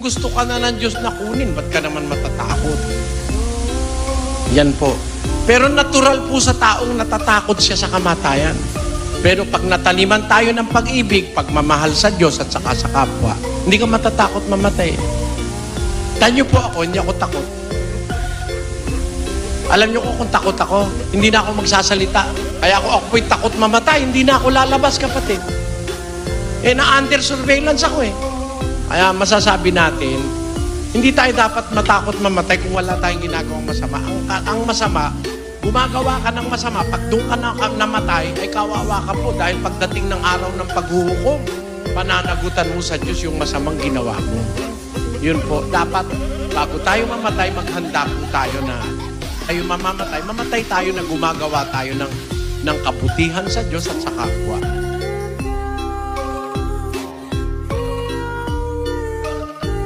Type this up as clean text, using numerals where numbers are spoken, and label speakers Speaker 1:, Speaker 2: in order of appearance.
Speaker 1: gusto ka na ng Diyos na kunin, ba't ka naman matatakot? Yan po. Pero natural po sa taong natatakot siya sa kamatayan. Pero pag nataniman tayo ng pag-ibig, pagmamahal sa Diyos at saka sa kapwa, hindi ka matatakot mamatay. Tanyo po ako, hindi ako takot. Alam niyo kung takot ako, hindi na ako magsasalita. Kaya ako po'y takot mamatay, hindi na ako lalabas, kapatid. Na-under surveillance ako eh. Kaya masasabi natin, hindi tayo dapat matakot mamatay kung wala tayong ginagawang masama. Ang masama, gumagawa ka ng masama, pag doon ka namatay, ay kawawa ka po dahil pagdating ng araw ng paghuhukom, pananagutan mo sa Diyos yung masamang ginawa mo. Yun po, dapat bago tayo mamatay, maghanda po tayo na mamatay tayo na gumagawa tayo ng kabutihan sa Diyos at sa kapwa.